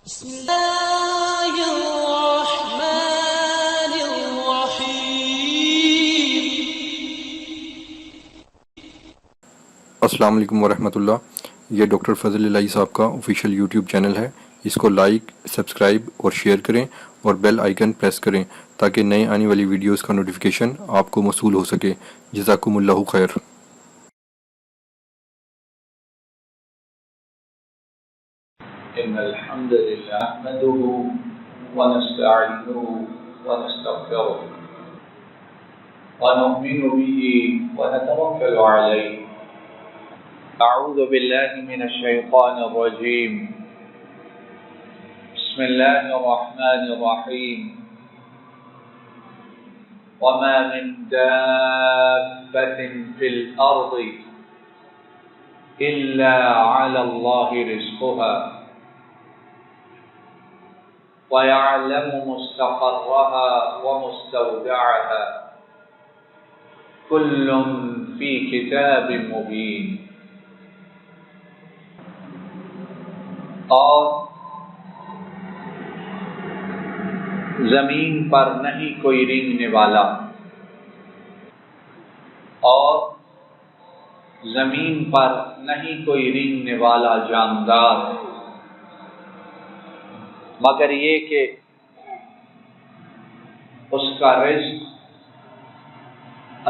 بسم الله الرحمن الرحيم. السلام علیکم ورحمۃ اللہ. یہ ڈاکٹر فضل الہی صاحب کا آفیشیل یوٹیوب چینل ہے. اس کو لائک، سبسکرائب اور شیئر کریں اور بیل آئیکن پریس کریں تاکہ نئے آنے والی ویڈیوز کا نوٹیفیکیشن آپ کو موصول ہو سکے. جزاکم اللہ خیر. إن الحمد لله نحمده ونستعينه ونستغفره ونؤمن به ونتوكل عليه. أعوذ بالله من الشيطان الرجيم. بسم الله الرحمن الرحيم. وما من دابة في الأرض إلا على الله رزقها وَيَعْلَمُ مُسْتَقَرَّهَا وَمُسْتَوْدَعَهَا كُلٌّ فِي كِتَابٍ مُبِينٍ. اور زمین پر نہیں کوئی رینگنے والا، اور زمین پر نہیں کوئی رینگنے والا جاندار، مگر یہ کہ اس کا رزق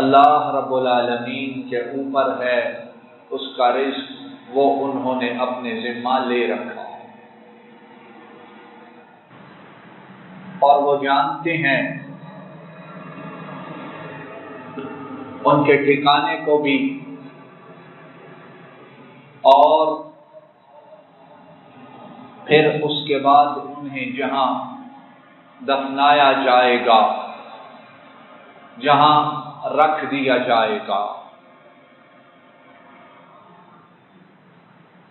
اللہ رب العالمین کے اوپر ہے. اس کا رزق وہ انہوں نے اپنے ذمہ لے رکھا ہے، اور وہ جانتے ہیں ان کے ٹھکانے کو بھی، اور پھر اس کے بعد انہیں جہاں دفنایا جائے گا، جہاں رکھ دیا جائے گا،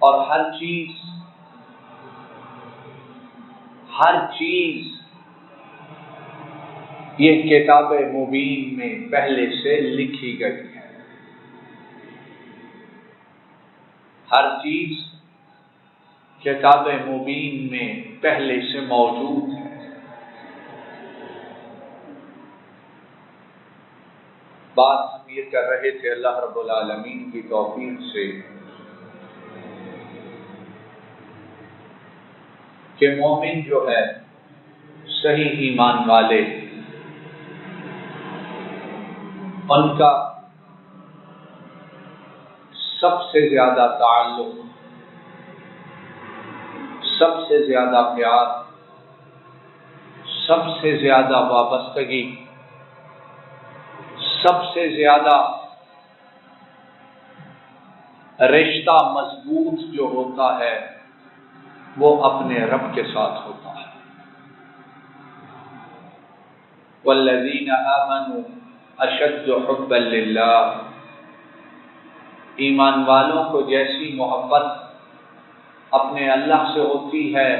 اور ہر چیز یہ کتاب مبین میں پہلے سے لکھی گئی ہے. ہر چیز کتاب مبین میں پہلے سے موجود ہے. بات ہم یہ کر رہے تھے اللہ رب العالمین کی توفیق سے کہ مومن جو ہے، صحیح ایمان والے، ان کا سب سے زیادہ تعلق، سب سے زیادہ پیار، سب سے زیادہ وابستگی، سب سے زیادہ رشتہ مضبوط جو ہوتا ہے وہ اپنے رب کے ساتھ ہوتا ہے. والذین آمنوا اشد حبا للہ. ایمان والوں کو جیسی محبت اپنے اللہ سے ہوتی ہے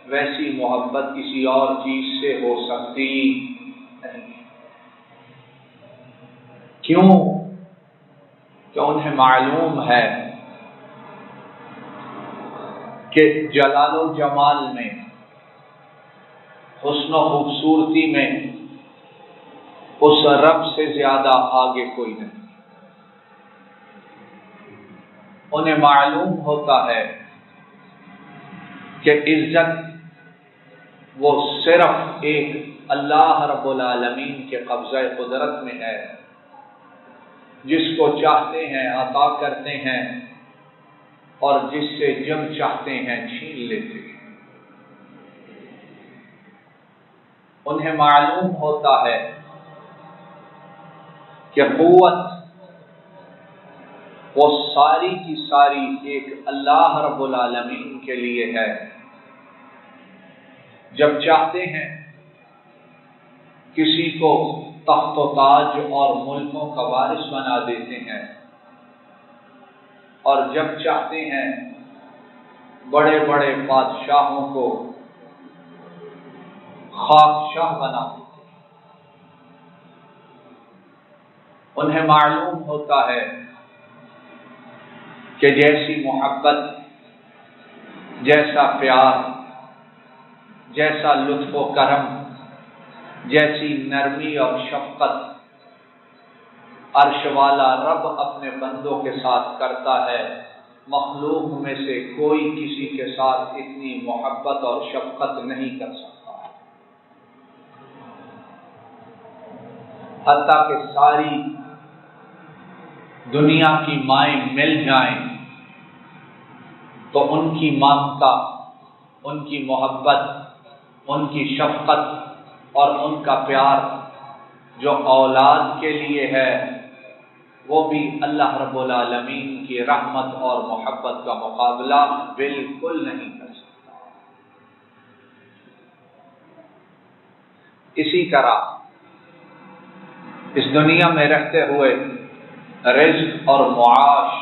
ویسی محبت کسی اور چیز سے ہو سکتی نہیں. کیوں؟ کہ انہیں معلوم ہے کہ جلال و جمال میں، حسن و خوبصورتی میں اس رب سے زیادہ آگے کوئی نہیں. انہیں معلوم ہوتا ہے کہ عزت وہ صرف ایک اللہ رب العالمین کے قبضہ قدرت میں ہے، جس کو چاہتے ہیں عطا کرتے ہیں اور جس سے جب چاہتے ہیں چھین لیتے ہیں. انہیں معلوم ہوتا ہے کہ قوت وہ ساری کی ساری ایک اللہ رب العالمین کے لیے ہے. جب چاہتے ہیں کسی کو تخت و تاج اور ملکوں کا وارث بنا دیتے ہیں، اور جب چاہتے ہیں بڑے بڑے بادشاہوں کو خاکشاہ بنا دیتے ہیں. انہیں معلوم ہوتا ہے کہ جیسی محبت، جیسا پیار، جیسا لطف و کرم، جیسی نرمی اور شفقت عرش والا رب اپنے بندوں کے ساتھ کرتا ہے، مخلوق میں سے کوئی کسی کے ساتھ اتنی محبت اور شفقت نہیں کر سکتا، حتیٰ کہ ساری دنیا کی مائیں مل جائیں تو ان کی ممتا، ان کی محبت، ان کی شفقت اور ان کا پیار جو اولاد کے لیے ہے، وہ بھی اللہ رب العالمین کی رحمت اور محبت کا مقابلہ بالکل نہیں کر سکتا۔ اسی طرح اس دنیا میں رہتے ہوئے رزق اور معاش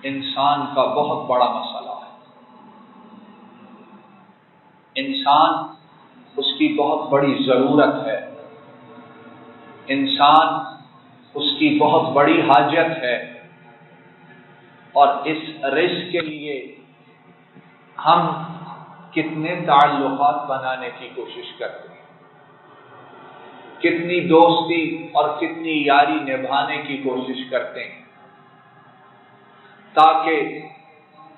انسان کا بہت بڑا مسئلہ ہے۔ انسان، اس کی بہت بڑی ضرورت ہے، انسان اس کی بہت بڑی حاجت ہے، اور اس رزق کے لیے ہم کتنے تعلقات بنانے کی کوشش کرتے ہیں، کتنی دوستی اور کتنی یاری نبھانے کی کوشش کرتے ہیں تاکہ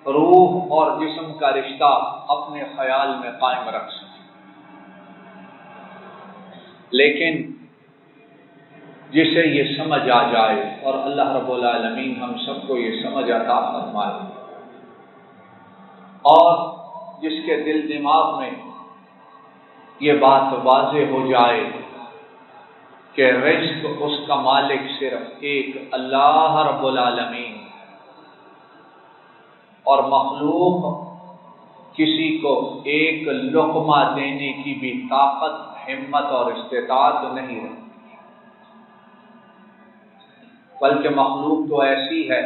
روح اور جسم کا رشتہ اپنے خیال میں قائم رکھ سکیں۔ لیکن جسے یہ سمجھ آ جائے، اور اللہ رب العالمین ہم سب کو یہ سمجھ عطا فرمائے، اور جس کے دل دماغ میں یہ بات واضح ہو جائے کہ رزق اس کا مالک صرف ایک اللہ رب العالمین، اور مخلوق کسی کو ایک لقمہ دینے کی بھی طاقت، ہمت اور استطاعت نہیں رہتی، بلکہ مخلوق تو ایسی ہے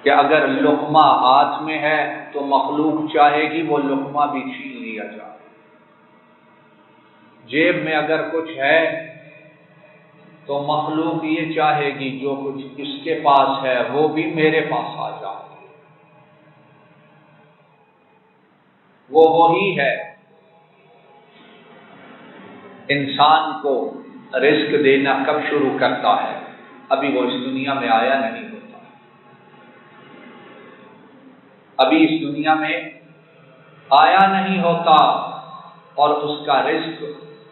کہ اگر لقمہ ہاتھ میں ہے تو مخلوق چاہے گی وہ لقمہ بھی چھین لیا جائے، جیب میں اگر کچھ ہے تو مخلوق یہ چاہے گی جو کچھ اس کے پاس ہے وہ بھی میرے پاس آ جائے۔ وہ وہی ہے انسان کو رزق دینا کب شروع کرتا ہے؟ ابھی وہ اس دنیا میں آیا نہیں ہوتا، ابھی اس دنیا میں آیا نہیں ہوتا، اور اس کا رزق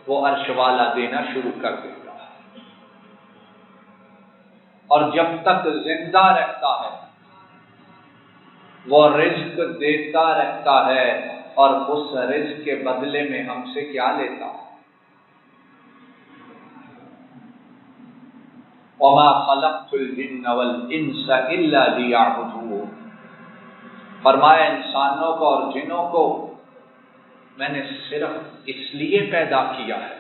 وہ عرش والا دینا شروع کر دیتا ہے، اور جب تک زندہ رہتا ہے وہ رزق دیتا رہتا ہے، اور اس رزق کے بدلے میں ہم سے کیا لیتا ہے؟ وَمَا خَلَقْتُ الْجِنَّ وَالْإِنسَ إِلَّا لِيَعْبُدُونِ، فرمایا انسانوں کو اور جنوں کو میں نے صرف اس لیے پیدا کیا ہے،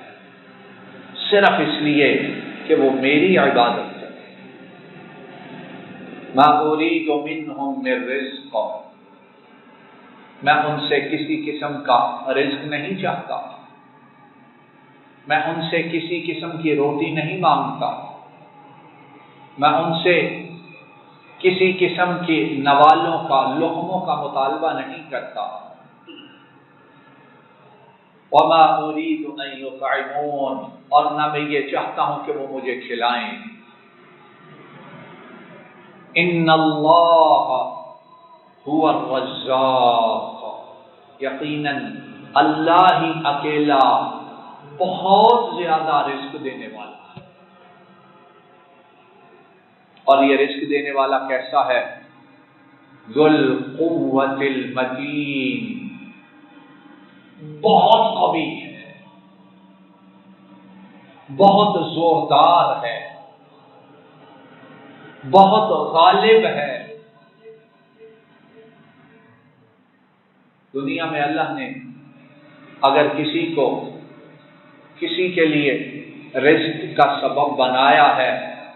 صرف اس لیے کہ وہ میری عبادت کریں۔ مَا أُرِيدُ مِنْهُمْ مِنْ رِزْقٍ، میں ان سے کسی قسم کا رزق نہیں چاہتا، میں ان سے کسی قسم کی روٹی نہیں مانگتا، میں ان سے کسی قسم کی نوالوں کا، لقموں کا مطالبہ نہیں کرتا۔ وَمَا أُرِيدُ أَن يُطْعِمُونِ، اور نہ میں یہ چاہتا ہوں کہ وہ مجھے کھلائیں۔ إِنَّ اللَّهَ هُوَ الرَّزَّاقُ، یقیناً اللہ ہی اکیلا بہت زیادہ رزق دینے والا ہے۔ اور یہ رزق دینے والا کیسا ہے؟ ذو القوۃ المتین، بہت قوی ہے، بہت زوردار ہے، بہت غالب ہے۔ دنیا میں اللہ نے اگر کسی کو، کسی کے لیے رزق کا سبب بنایا ہے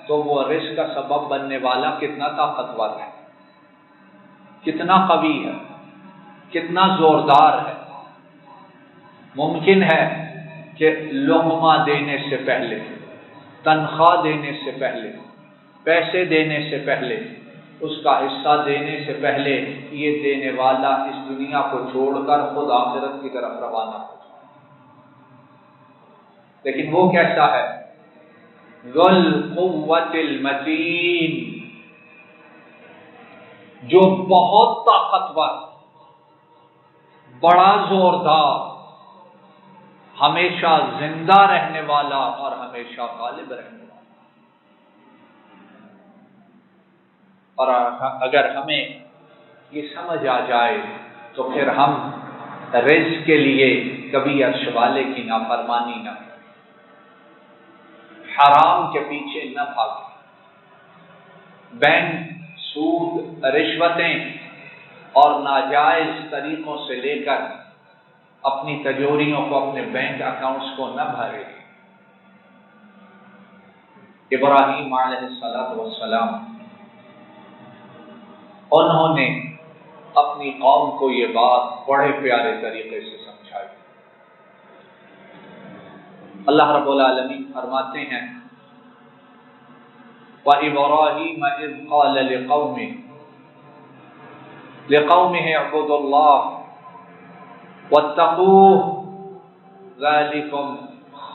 تو وہ رزق کا سبب بننے والا کتنا طاقتور ہے، کتنا قوی ہے، کتنا زوردار ہے۔ ممکن ہے کہ لقمہ دینے سے پہلے، تنخواہ دینے سے پہلے، پیسے دینے سے پہلے اس کا حصہ دینے سے پہلے یہ دینے والا اس دنیا کو چھوڑ کر خود آخرت کی طرف روانہ ہو جائے۔ لیکن وہ کیسا ہے؟ ذو القوۃ المتین، جو بہت طاقتور، بڑا زوردار، ہمیشہ زندہ رہنے والا اور ہمیشہ غالب رہنے والا۔ اور اگر ہمیں یہ سمجھ آ جائے تو پھر ہم رزق کے لیے کبھی عرش والے کی نافرمانی نہ کریں، حرام کے پیچھے نہ بھاگیں، بینک، سود، رشوتیں اور ناجائز طریقوں سے لے کر اپنی تجوریوں کو، اپنے بینک اکاؤنٹس کو نہ بھرے۔ ابراہیم علیہ السلام انہوں نے اپنی قوم کو یہ بات بڑے پیارے طریقے سے سمجھائی۔ اللہ رب العالمین فرماتے ہیں وَإِبْرَاهِيمَ إِذْ قَالَ لِقَوْمِهِ اعْبُدُوا اللَّهَ وَاتَّقُوهُ ذَلِكُمْ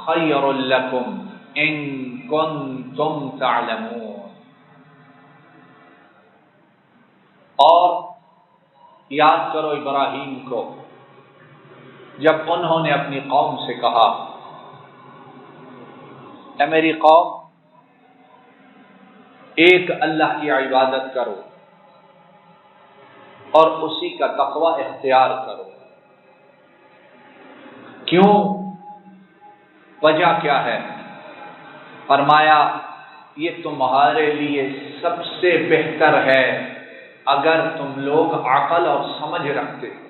خَيْرٌ لَكُمْ إِن كُنتُمْ تَعْلَمُونَ۔ اور یاد کرو ابراہیم کو جب انہوں نے اپنی قوم سے کہا، اے میری قوم، ایک اللہ کی عبادت کرو اور اسی کا تقوی اختیار کرو۔ کیوں؟ وجہ کیا ہے؟ فرمایا یہ تمہارے لیے سب سے بہتر ہے اگر تم لوگ عقل اور سمجھ رکھتے ہو۔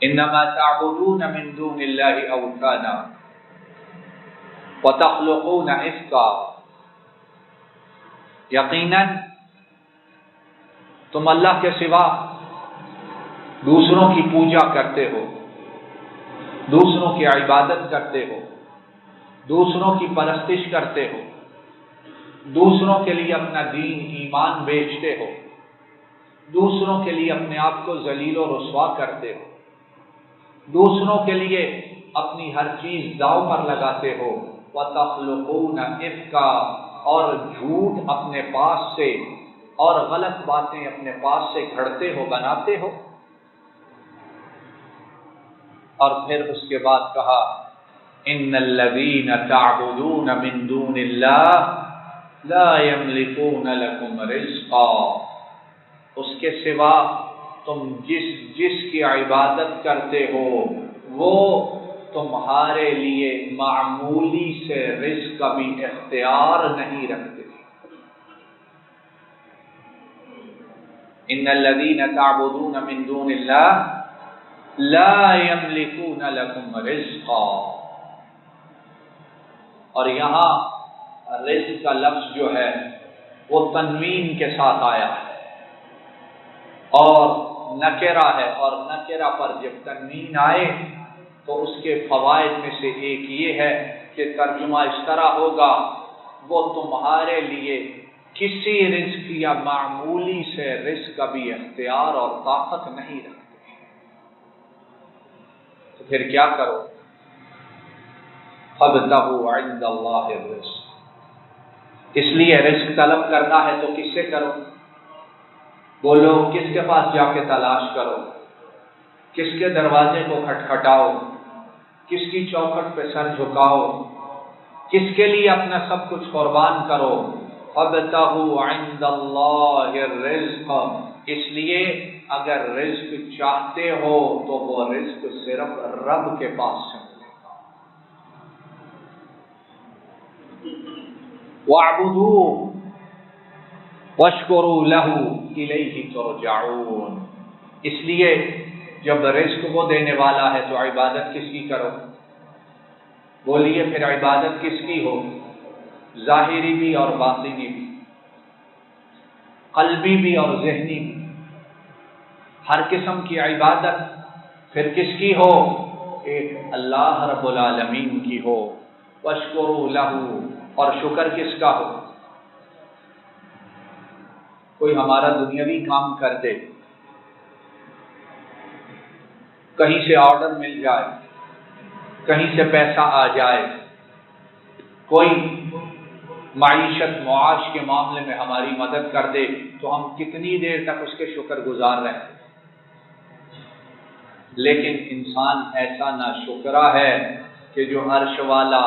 انما تعبدون من دون اللہ اوثانا وتخلقون افکا، یقیناً تم اللہ کے سوا دوسروں کی پوجا کرتے ہو، دوسروں کی عبادت کرتے ہو، دوسروں کی پرستش کرتے ہو، دوسروں کے لیے اپنا دین ایمان بیچتے ہو، دوسروں کے لیے اپنے آپ کو ذلیل و رسوا کرتے ہو، دوسروں کے لیے اپنی ہر چیز داؤ پر لگاتے ہو، وَتَخْلُقُونَ إِفْكًا، اور جھوٹ اپنے پاس سے اور غلط باتیں اپنے پاس سے گھڑتے ہو، بناتے ہو۔ اور پھر اس کے بعد کہا إِنَّ الَّذِينَ تَعْبُدُونَ مِن دُونِ اللَّهِ لَا يَمْلِكُونَ لَكُمْ رِزْقًا، اس کے سوا تم جس کی عبادت کرتے ہو وہ تمہارے لیے معمولی سے رزق کا بھی اختیار نہیں رکھتے۔ ان الذین تعبدون من دون اللہ لا یملکون لکم رزقا، اور یہاں رزق کا لفظ جو ہے وہ تنوین کے ساتھ آیا ہے اور نکرہ ہے، اور نکرہ پر جب تنوین آئے تو اس کے فوائد میں سے ایک یہ ہے کہ ترجمہ اس طرح ہوگا وہ تمہارے لیے کسی رزق یا معمولی سے رزق کا بھی اختیار اور طاقت نہیں رکھتے۔ تو پھر کیا کرو؟ فَابْتَغُوا عِندَ اللَّهِ الرِّزْقَ، اس لیے رزق طلب کرنا ہے تو کس سے کرو؟ بولو، کس کے پاس جا کے تلاش کرو، کس کے دروازے کو کھٹکھٹاؤ، کس کی چوکھٹ پہ سر جھکاؤ، کس کے لیے اپنا سب کچھ قربان کرو۔ فَابْتَغُوا عِندَ اللَّهِ الرِّزْقَ، اس لیے اگر رزق چاہتے ہو تو وہ رزق صرف رب کے پاس سے ملے گا۔ وَاعْبُدُوهُ وَاشْكُرُوا لَهُ إِلَيْهِ تُرْجَعُونَ، اس لیے جب رزق وہ دینے والا ہے تو عبادت کس کی کرو؟ بولیے پھر عبادت کس کی ہو؟ ظاہری بھی اور باطنی بھی، قلبی بھی اور ذہنی بھی، ہر قسم کی عبادت پھر کس کی ہو؟ ایک اللہ رب العالمین کی ہو۔ وَاشْكُرُوا لَهُ، اور شکر کس کا ہو؟ کوئی ہمارا دنیاوی کام کر دے، کہیں سے آرڈر مل جائے، کہیں سے پیسہ آ جائے، کوئی معیشت معاش کے معاملے میں ہماری مدد کر دے، تو ہم کتنی دیر تک اس کے شکر گزار رہیں۔ لیکن انسان ایسا ناشکرا ہے کہ جو عرش والا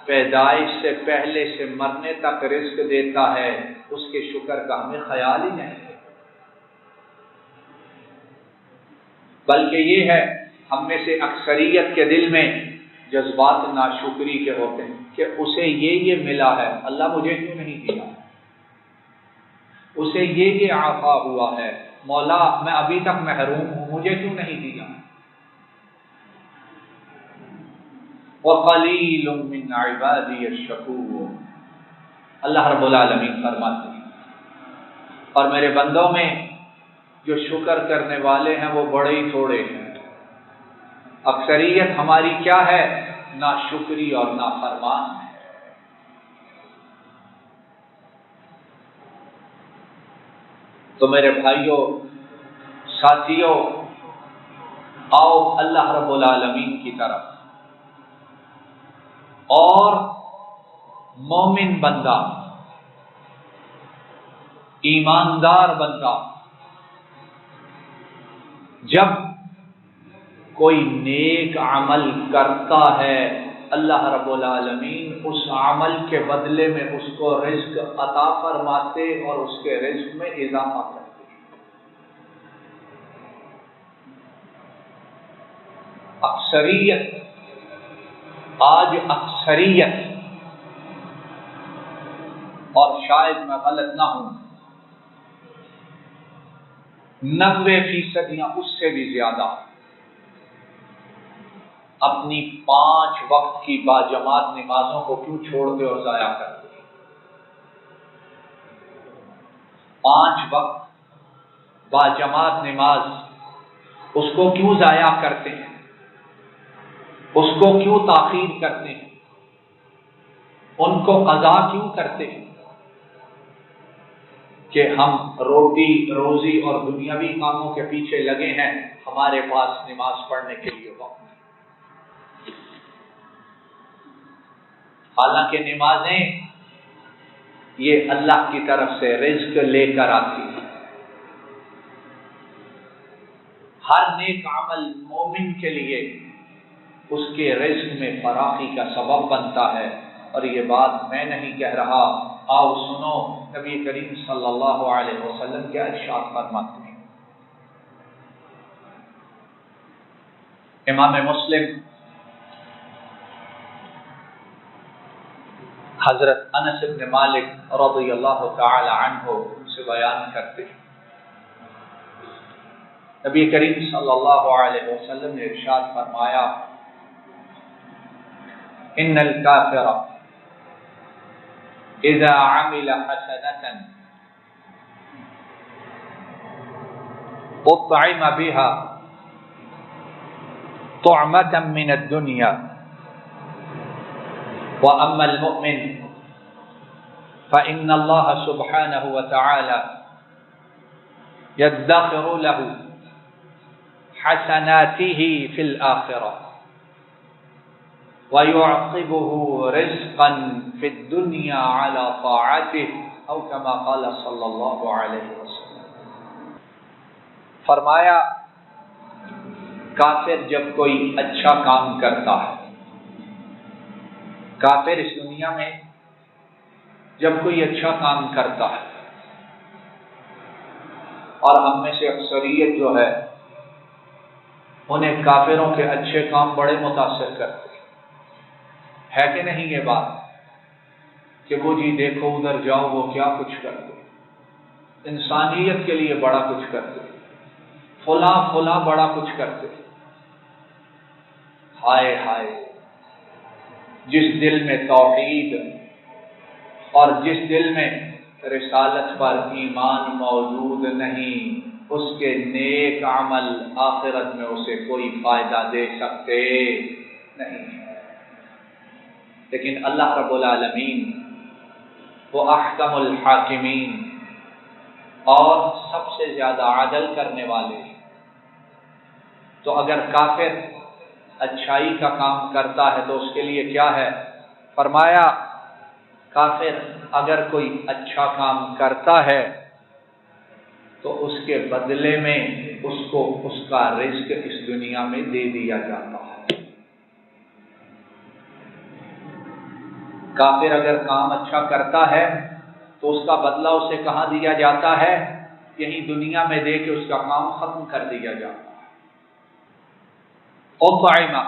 پیدائش سے پہلے سے مرنے تک رزق دیتا ہے، اس کے شکر کا ہمیں خیال ہی نہیں ہے۔ بلکہ یہ ہے، ہم میں سے اکثریت کے دل میں جذبات ناشکری کے ہوتے ہیں کہ اسے یہ ملا ہے، اللہ مجھے کیوں نہیں دیا؟ اسے یہ عطا ہوا ہے، مولا میں ابھی تک محروم ہوں، مجھے کیوں نہیں دیا؟ وَقَلِيلٌ مِّنْ عِبَادِيَ الشَّكُورُ، اللہ رب العالمین فرماتے ہیں، اور میرے بندوں میں جو شکر کرنے والے ہیں وہ بڑے ہی تھوڑے ہیں۔ اکثریت ہماری کیا ہے؟ ناشکری اور نافرمان ہے۔ تو میرے بھائیوں، ساتھیوں، آؤ اللہ رب العالمین کی طرف، اور مومن بندہ، ایماندار بندہ جب کوئی نیک عمل کرتا ہے، اللہ رب العالمین اس عمل کے بدلے میں اس کو رزق عطا فرماتے اور اس کے رزق میں اضافہ کرتے۔ اکثریت، آج اکثریت، اور شاید میں غلط نہ ہوں، 90% یا اس سے بھی زیادہ اپنی 5 وقت کی باجماعت نمازوں کو کیوں چھوڑتے اور ضائع کرتے؟ 5 وقت باجماعت نماز، اس کو کیوں ضائع کرتے ہیں؟ اس کو کیوں تاخیر کرتے ہیں؟ ان کو قضا کیوں کرتے ہیں؟ کہ ہم روٹی روزی اور دنیاوی کاموں کے پیچھے لگے ہیں، ہمارے پاس نماز پڑھنے کے لیے وقت نہیں۔ حالانکہ نمازیں یہ اللہ کی طرف سے رزق لے کر آتی ہیں۔ ہر نیک عمل مومن کے لیے اس کے رزق میں فراخی کا سبب بنتا ہے، اور یہ بات میں نہیں کہہ رہا، آؤ سنو نبی کریم صلی اللہ علیہ وسلم کیا ارشاد فرماتے ہیں۔ امام مسلم حضرت انس بن مالک رضی اللہ تعالی عنہ سے بیان کرتے ہیں، نبی کریم صلی اللہ علیہ وسلم نے ارشاد فرمایا، ان الکافر اذا عمل حسنة اطعم بها طعمة من الدنيا، واما المؤمن فان الله سبحانه وتعالى يدخر له حسناته في الآخرة ويعقبه رزقا في الدنيا على طاعته، أو كما قال صلی اللہ علیہ وسلم۔ فرمایا کافر جب کوئی اچھا کام کرتا ہے، کافر اس دنیا میں جب کوئی اچھا کام کرتا ہے، اور ہم میں سے اکثریت جو ہے انہیں کافروں کے اچھے کام بڑے متاثر کرتے ہے کہ نہیں؟ یہ بات کہ وہ جی دیکھو ادھر جاؤ وہ کیا کچھ کرتے، انسانیت کے لیے بڑا کچھ کرتے، فلاں بڑا کچھ کرتے۔ ہائے ہائے، جس دل میں توحید اور جس دل میں رسالت پر ایمان موجود نہیں، اس کے نیک عمل آخرت میں اسے کوئی فائدہ دے سکتے نہیں۔ لیکن اللہ رب العالمین وہ احکم الحاکمین اور سب سے زیادہ عدل کرنے والے ہیں۔ تو اگر کافر اچھائی کا کام کرتا ہے تو اس کے لیے کیا ہے؟ فرمایا کافر اگر کوئی اچھا کام کرتا ہے تو اس کے بدلے میں اس کو اس کا رزق اس دنیا میں دے دیا جاتا ہے۔ کافر اگر کام اچھا کرتا ہے تو اس کا بدلہ اسے کہاں دیا جاتا ہے؟ یہیں دنیا میں دے کے اس کا کام ختم کر دیا جاتا ہے۔ اطعمہ،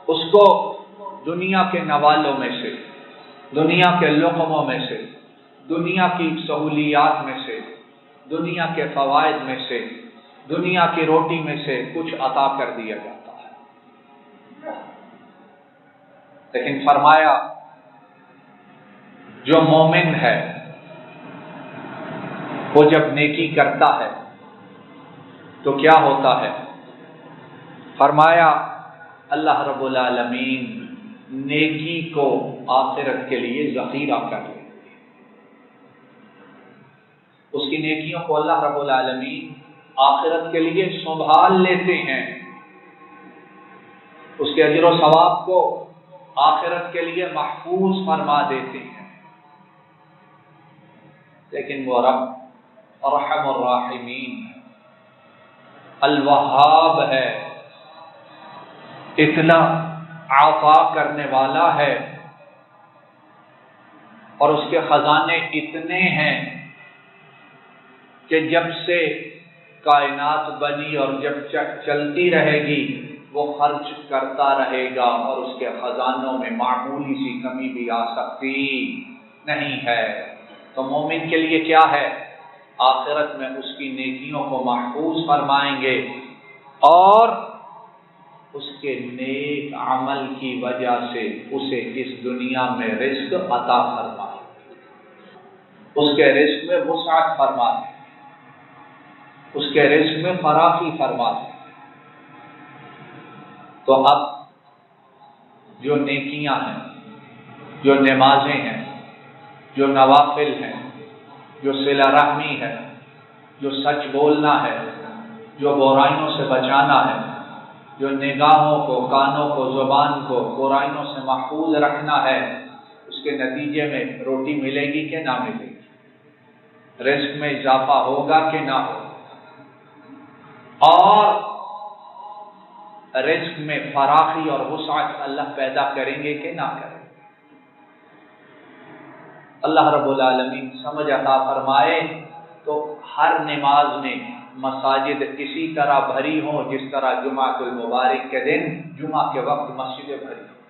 اس کو دنیا کے نوالوں میں سے، دنیا کے لقموں میں سے، دنیا کی سہولیات میں سے، دنیا کے فوائد میں سے، دنیا کی روٹی میں سے کچھ عطا کر دیا جاتا ہے۔ لیکن فرمایا جو مومن ہے وہ جب نیکی کرتا ہے تو کیا ہوتا ہے؟ فرمایا اللہ رب العالمین نیکی کو آخرت کے لیے ذخیرہ کر لے، اس کی نیکیوں کو اللہ رب العالمین آخرت کے لیے سنبھال لیتے ہیں، اس کے اجر و ثواب کو آخرت کے لیے محفوظ فرما دیتے ہیں۔ لیکن وہ رب ارحم الراحمین الوہاب ہے، اتنا عطا کرنے والا ہے اور اس کے خزانے اتنے ہیں کہ جب سے کائنات بنی اور جب چلتی رہے گی وہ خرچ کرتا رہے گا اور اس کے خزانوں میں معمولی سی کمی بھی آ سکتی نہیں ہے۔ تو مومن کے لیے کیا ہے؟ آخرت میں اس کی نیکیوں کو محفوظ فرمائیں گے اور اس کے نیک عمل کی وجہ سے اسے اس دنیا میں رزق عطا فرمائے، اس کے رزق میں وسعت فرما دے، اس کے رزق میں فراخی فرما دے۔ تو اب جو نیکیاں ہیں، جو نمازیں ہیں، جو نوافل ہیں، جو صلہ رحمی ہے، جو سچ بولنا ہے، جو برائیوں سے بچانا ہے، جو نگاہوں کو، کانوں کو، زبان کو برائیوں سے محفوظ رکھنا ہے، اس کے نتیجے میں روٹی ملے گی کہ نہ ملے گی، رزق میں اضافہ ہوگا کہ نہ ہوگا، اور رزق میں فراخی اور وسعت اللہ پیدا کریں گے کہ نہ کریں گے۔ اللہ رب العالمین سمجھ عطا فرمائے تو ہر نماز میں مساجد اسی طرح بھری ہوں جس طرح جمعہ المبارک کے دن جمعہ کے وقت مسجدیں بھری ہوں۔